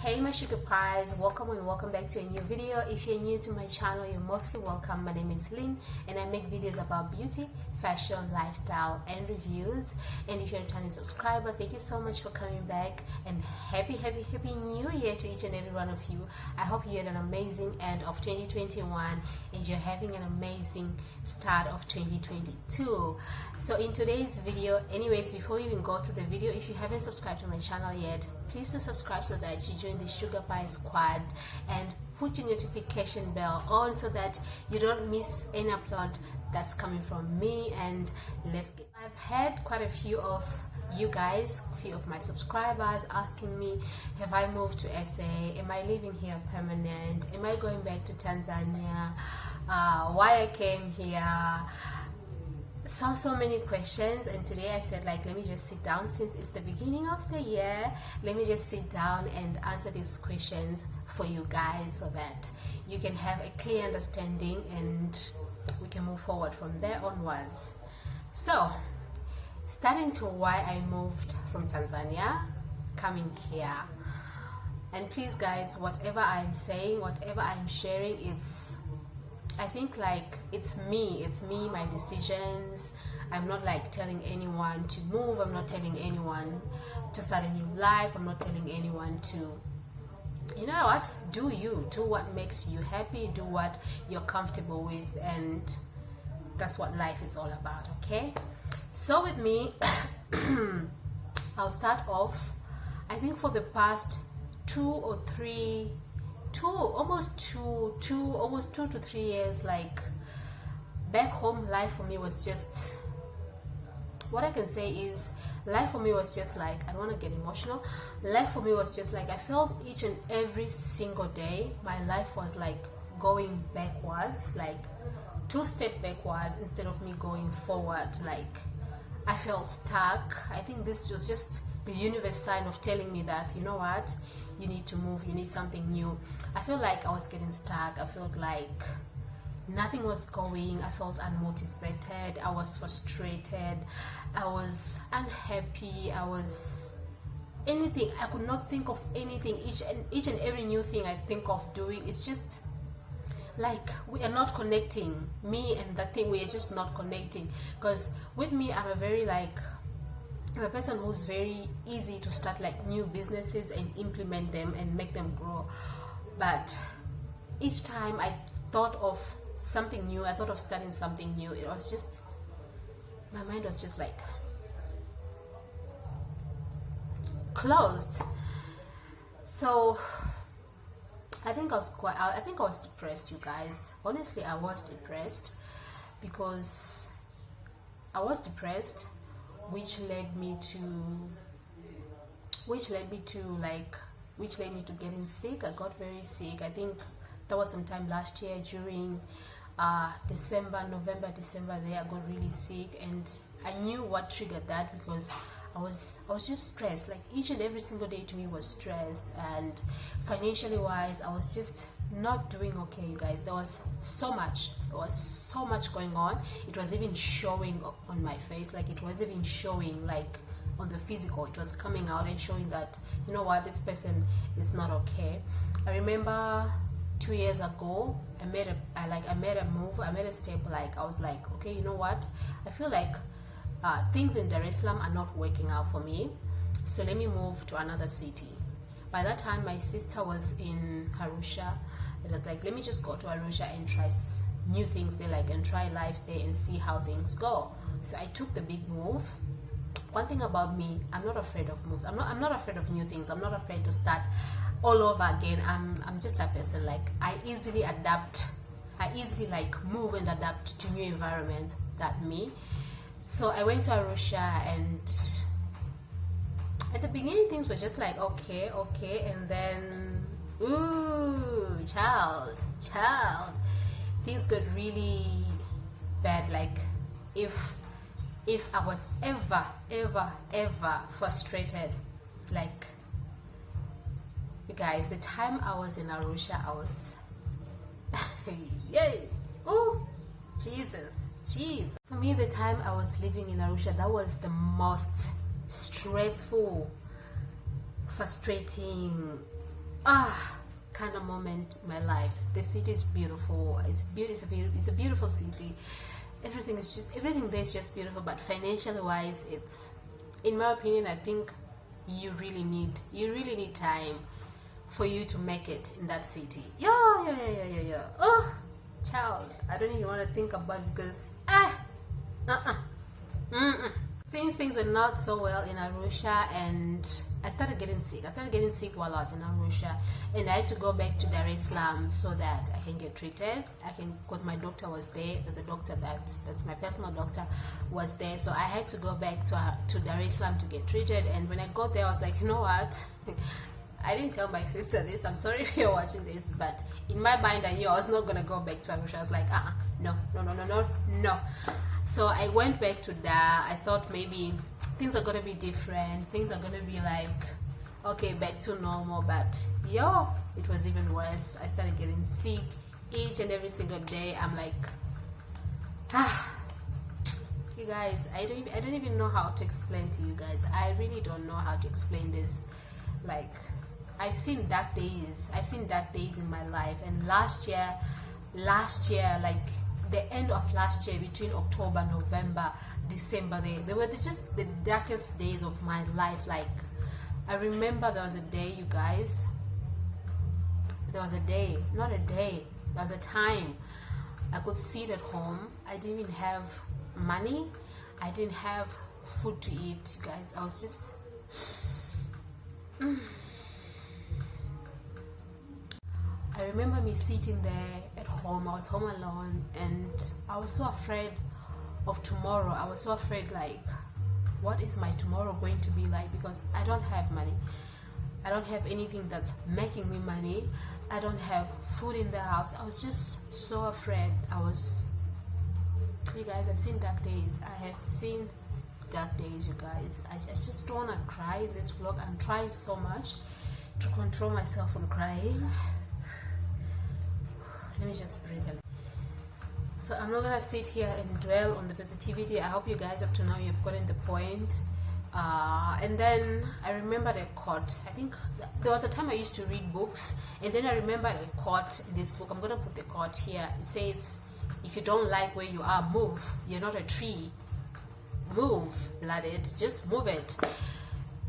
Hey my sugar pies, welcome and welcome back to a new video. If you're new to my channel, you're mostly welcome. My name is Lynn and I make videos about beauty, fashion, lifestyle and reviews. And if you're a returning subscriber, thank you so much for coming back, and happy new year to each and every one of you. I hope you had an amazing end of 2021 and you're having an amazing start of 2022. So in today's video, anyways, before we even go to the video, if you haven't subscribed to my channel yet, please do subscribe so that you join the Sugar Pie Squad and put your notification bell on so that you don't miss any upload that's coming from me. And let's get, I've had quite a few of you guys, a few of my subscribers asking me, have I moved to SA? Am I living here permanent? Am I going back to Tanzania? Why I came here? So many questions, and today I said, like, let me just sit down, since it's the beginning of the year, let me just sit down and answer these questions for you guys so that you can have a clear understanding and we can move forward from there onwards. So starting to why I moved from Tanzania coming here. And please guys, whatever I'm saying, whatever I'm sharing, I think like it's me, my decisions. I'm not like telling anyone to move. I'm not telling anyone to start a new life. I'm not telling anyone to, you know what, do what makes you happy, do what you're comfortable with, and that's what life is all about. Okay, so with me I'll start off, I think for the past almost two to 3 years, like, back home, life for me was just, what I can say is, life for me was just like, I don't want to get emotional, life for me was just like, I felt each and every single day my life was like going backwards, like 2 steps backwards instead of me going forward. Like, I felt stuck. I think this was just the universe sign of telling me that, you know what, you need to move, you need something new. I felt like I was getting stuck. I felt like nothing was going. I felt unmotivated. I was frustrated. I was unhappy. I was anything. I could not think of anything. Each and every new thing I think of doing, it's just like we are not connecting. Me and that thing, we are just not connecting. Because with me, I'm a person who's very easy to start like new businesses and implement them and make them grow. But each time I thought of something new, I thought of starting something new, it was just, my mind was just like closed. So I think I was depressed, you guys. Honestly, I was depressed, because I was depressed, which led me to getting sick. I got very sick. I think that was sometime last year during November, December there. I got really sick, and I knew what triggered that, because I was just stressed. Like, each and every single day to me was stressed, and financially wise, I was just not doing okay, you guys. There was so much going on. It was even showing on my face. Like, it was even showing like on the physical. It was coming out and showing that, you know what, this person is not okay. I remember 2 years ago, I made a move. I made a step. Like, I was like, okay, you know what, I feel like things in Dar es Salaam are not working out for me, so let me move to another city. By that time, my sister was in Arusha. It was like, let me just go to Arusha and try new things there, like, and try life there and see how things go. So I took the big move. One thing about me, I'm not afraid of moves. I'm not afraid of new things. I'm not afraid to start all over again. I'm just a person, like, I easily adapt. I easily like move and adapt to new environments. That me. So I went to Arusha, and at the beginning things were just like okay, and then child, things got really bad. Like, if I was ever frustrated, like, you guys, the time I was in Arusha, I was yay, oh Jesus. For me, the time I was living in Arusha, that was the most stressful, frustrating, kind of moment in my life. The city is beautiful. It's a beautiful city. Everything there is just beautiful. But financially wise, it's, in my opinion, I think you really need time for you to make it in that city. Yeah. Oh, child, I don't even want to think about it, because since things were not so well in Arusha, and I started getting sick while I was in Arusha, and I had to go back to Dar es Salaam so that I can get treated. Because my doctor was there. There's a doctor that's my personal doctor was there, so I had to go back to Dar es Salaam to get treated. And when I got there, I was like, you know what? I didn't tell my sister this. I'm sorry if you're watching this, but in my mind, I knew I was not gonna go back to Arusha. I was like, no. So I went back to Dar. I thought maybe things are gonna be different. Things are gonna be like, okay, back to normal. But it was even worse. I started getting sick each and every single day. I'm like, you guys, I don't even know how to explain to you guys. I really don't know how to explain this. Like, I've seen dark days in my life. And last year, like the end of last year, between October, November, December, they were just the darkest days of my life. Like, I remember there was a day, you guys, there was a time I could sit at home. I didn't even have money. I didn't have food to eat, you guys. I was just I remember me sitting there at home. I was home alone, and I was so afraid of tomorrow. I was so afraid, like, what is my tomorrow going to be like? Because I don't have money. I don't have anything that's making me money. I don't have food in the house. I was just so afraid. You guys, I've seen dark days. I have seen dark days, you guys. I just don't want to cry in this vlog. I'm trying so much to control myself from crying. Let me just breathe a little. So I'm not gonna sit here and dwell on the positivity. I hope you guys up to now you've gotten the point. And then I remembered a quote. I think there was a time I used to read books, and then I remembered a quote in this book. I'm gonna put the quote here. It says, if you don't like where you are, move. You're not a tree. Move, blooded. Just move it.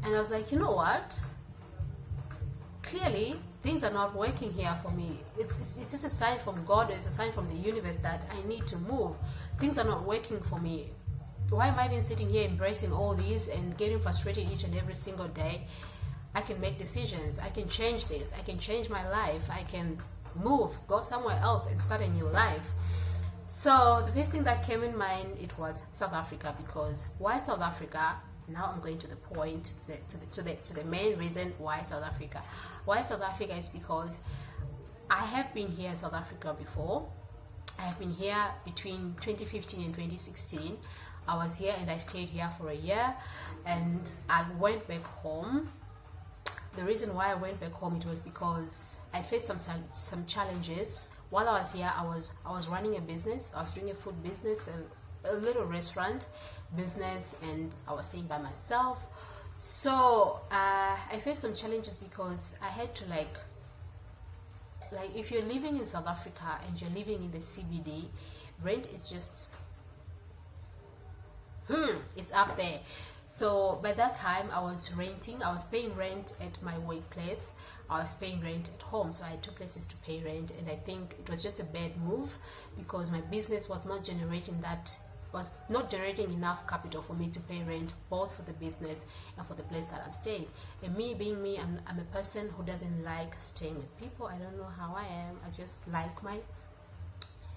And I was like, you know what? Clearly, things are not working here for me. It's just a sign from God. It's a sign from the universe that I need to move. Things are not working for me. Why am I even sitting here embracing all these and getting frustrated each and every single day? I can make decisions. I can change this. I can change my life. I can move, go somewhere else and start a new life. So the first thing that came in mind, it was South Africa. Because why South Africa? Now I'm going to the point, to the main reason why South Africa. Why South Africa is because I have been here in South Africa before. I have been here between 2015 and 2016. I was here and I stayed here for a year, and I went back home. The reason why I went back home, it was because I faced some challenges. While I was here, I was running a business. I was doing a food business, a little restaurant business, and I was staying by myself. So I faced some challenges because I had to like if you're living in South Africa and you're living in the CBD, rent is just it's up there. So by that time I was paying rent at my workplace, I was paying rent at home. So I had two places to pay rent, and I think it was just a bad move because my business was not generating enough capital for me to pay rent, both for the business and for the place that I'm staying. And me being me, I'm a person who doesn't like staying with people. I don't know how I am. I just like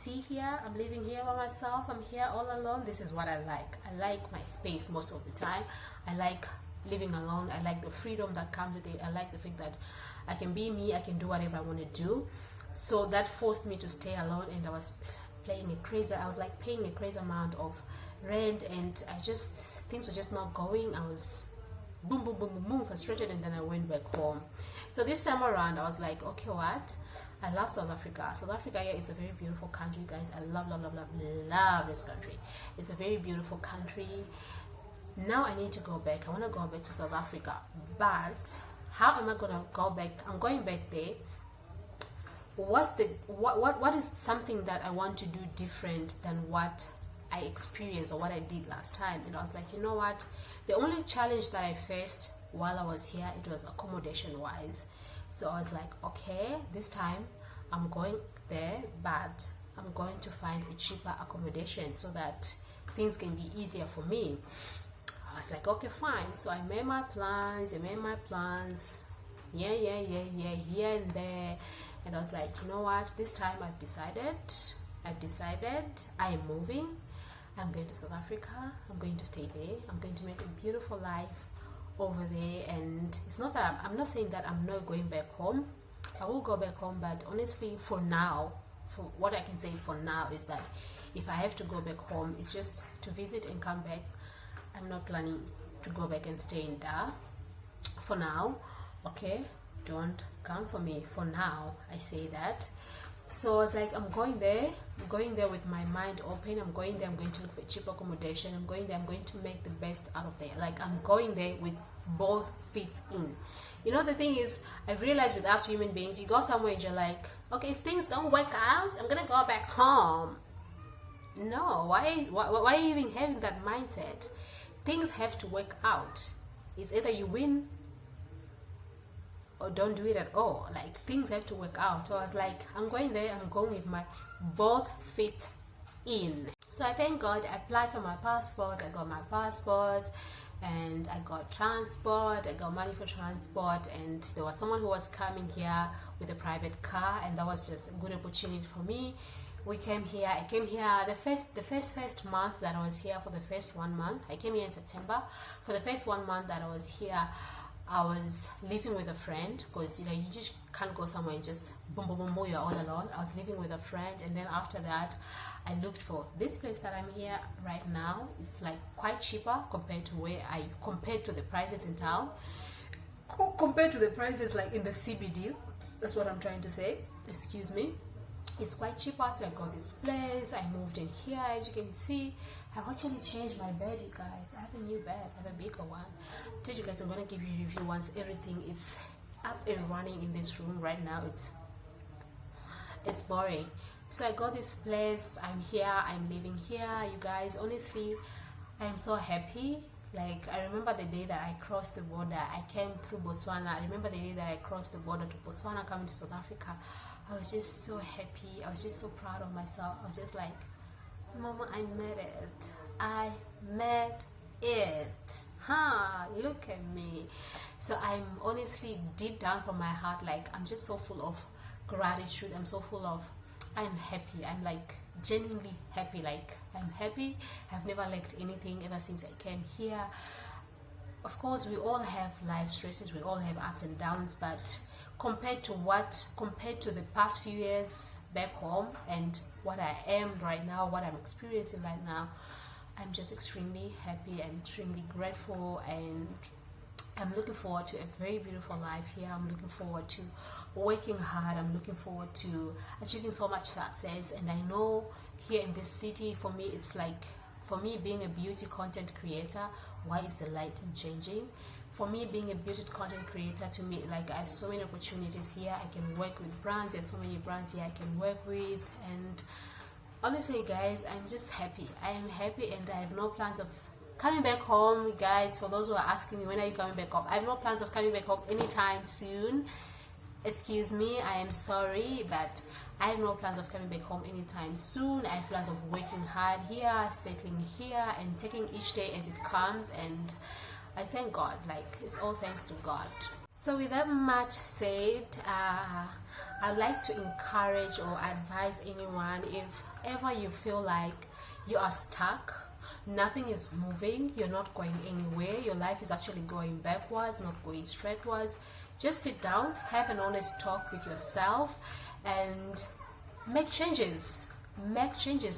I'm living here by myself. I'm here all alone. This is what I like. I like my space most of the time. I like living alone. I like the freedom that comes with it. I like the fact that I can be me. I can do whatever I want to do. So that forced me to stay alone, and I was paying a crazy amount of rent, and things were just not going. I was boom, frustrated, and then I went back home. So this time around, I was like, okay, what? I love South Africa. South Africa, yeah, is a very beautiful country, guys. I love this country. It's a very beautiful country. Now I need to go back. I want to go back to South Africa. But how am I gonna go back? I'm going back there. What is something that I want to do different than what I experienced or what I did last time? And I was like, you know what, the only challenge that I faced while I was here, it was accommodation wise. So I was like, okay, this time I'm going there, but I'm going to find a cheaper accommodation so that things can be easier for me. I was like, okay, fine. So I made my plans, yeah, here and there. And I was like, you know what, this time I've decided I am moving. I'm going to South Africa. I'm going to stay there. I'm going to make a beautiful life over there. And it's not that I'm not saying that I'm not going back home. I will go back home, but honestly, for now, for what I can say for now is that if I have to go back home, it's just to visit and come back. I'm not planning to go back and stay in Dar for now. Okay, don't come for me for now, I say that. So I was like, I'm going there with my mind open. I'm going there, I'm going to look for cheap accommodation. I'm going there, I'm going to make the best out of there. Like, I'm going there with both feet in. You know, the thing is, I've realized with us human beings, you go somewhere and you're like, okay, if things don't work out, I'm gonna go back home. No, why are you even having that mindset? Things have to work out. It's either you win or don't do it at all. Like, things have to work out. So I was like, I'm going there, I'm going with my both feet in. So I thank God, I applied for my passport, I got my passport, and I got transport, I got money for transport, and there was someone who was coming here with a private car, and that was just a good opportunity for me. I came here the first month that I was here. For the first 1 month, I came here in September. For the first 1 month that I was here, I was living with a friend, because you know, you just can't go somewhere and just boom, you're all alone. I was living with a friend, and then after that I looked for this place that I'm here right now. It's like quite cheaper compared to the prices in town, compared to the prices like in the CBD. That's what I'm trying to say, excuse me. It's quite cheaper. So I got this place, I moved in here. As you can see, I've actually changed my bed, you guys. I have a new bed, I have a bigger one. I told you guys I'm gonna give you a review once everything is up and running in this room. Right now it's boring. So I got this place, I'm here, I'm living here, you guys. Honestly, I am so happy. Like, I remember the day that I crossed the border. I came through Botswana. I remember the day that I crossed the border to Botswana, coming to South Africa. I was just so happy. I was just so proud of myself. I was just like, Mama, I made it. I made it. Look at me. So I'm honestly, deep down from my heart, like, I'm just so full of gratitude. I'm happy. I'm like genuinely happy. Like, I'm happy. I've never lacked anything ever since I came here. Of course, we all have life stresses. We all have ups and downs, but compared to the past few years back home and what I am right now, what I'm experiencing right now, I'm just extremely happy and extremely grateful, and I'm looking forward to a very beautiful life here. I'm looking forward to working hard. I'm looking forward to achieving so much success. And I know here in this city, for me, it's like, for me being a beauty content creator, why is the lighting changing? For me being a beauty content creator, to me, like, I have so many opportunities here. I can work with brands. There's so many brands here I can work with. And honestly, guys, I'm just happy. I am happy, and I have no plans of coming back home, guys. For those who are asking me, when are you coming back home? I have no plans of coming back home anytime soon. Excuse me, I am sorry, but I have no plans of coming back home anytime soon. I have plans of working hard here, settling here, and taking each day as it comes. And I thank God. Like, it's all thanks to God. So with that much said, I'd like to encourage or advise anyone, if ever you feel like you are stuck, nothing is moving, you're not going anywhere, your life is actually going backwards, not going straightwards, just sit down, have an honest talk with yourself, and make changes.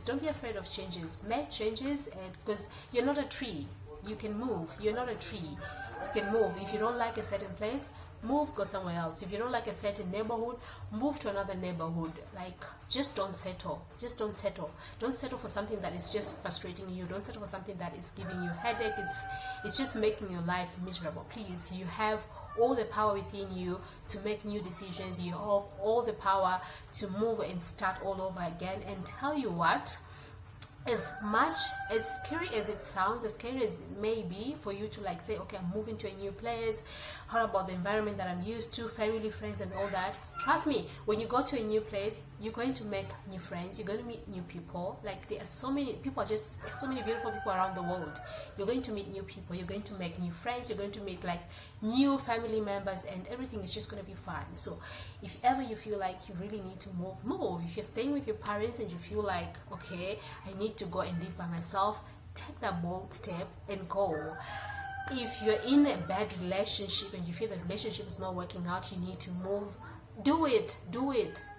Don't be afraid of changes. Make changes, because you're not a tree. You can move. You're not a tree. You can move. If you don't like a certain place, move, go somewhere else. If you don't like a certain neighborhood, move to another neighborhood. Like, just don't settle. Don't settle for something that is just frustrating you. Don't settle for something that is giving you headache. It's just making your life miserable. Please, you have all the power within you to make new decisions. You have all the power to move and start all over again. And tell you what, as much as scary as it sounds, as scary as it may be for you to like say, okay, I'm moving to a new place, how about the environment that I'm used to, family, friends and all that, trust me, when you go to a new place, you're going to make new friends, you're going to meet new people. Like there are so many people, just so many beautiful people around the world. You're going to meet new people, you're going to make new friends, you're going to meet like new family members, and everything is just going to be fine. So if ever you feel like you really need to move. If you're staying with your parents and you feel like, okay, I need to go and live by myself, take that bold step and go. If you're in a bad relationship and you feel the relationship is not working out, you need to move. Do it,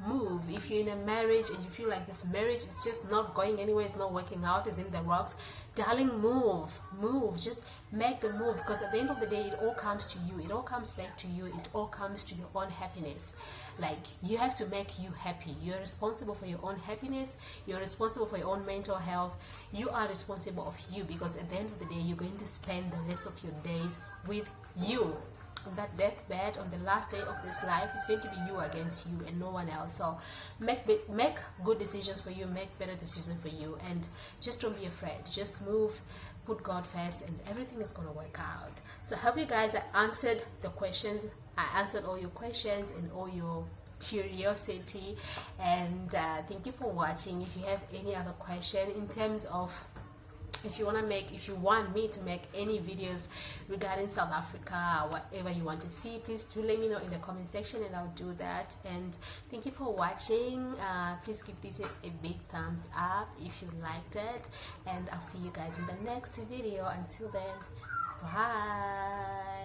move. If you're in a marriage and you feel like this marriage is just not going anywhere, it's not working out, it's in the rocks, darling, move. Just make the move, because at the end of the day, it all comes to you, it all comes back to you, it all comes to your own happiness. Like, you have to make you happy. You're responsible for your own happiness, you're responsible for your own mental health, you are responsible of you, because at the end of the day, you're going to spend the rest of your days with you. On that deathbed, on the last day of this life, it's going to be you against you and no one else. So make good decisions for you, make better decisions for you, and just don't be afraid. Just move, put God first, and everything is going to work out. So I hope you guys answered the questions. I answered all your questions and all your curiosity, and thank you for watching. If you have any other question in terms of if you want me to make any videos regarding South Africa or whatever you want to see, please do let me know in the comment section and I'll do that. And thank you for watching. Please give this a big thumbs up if you liked it, and I'll see you guys in the next video. Until then, bye.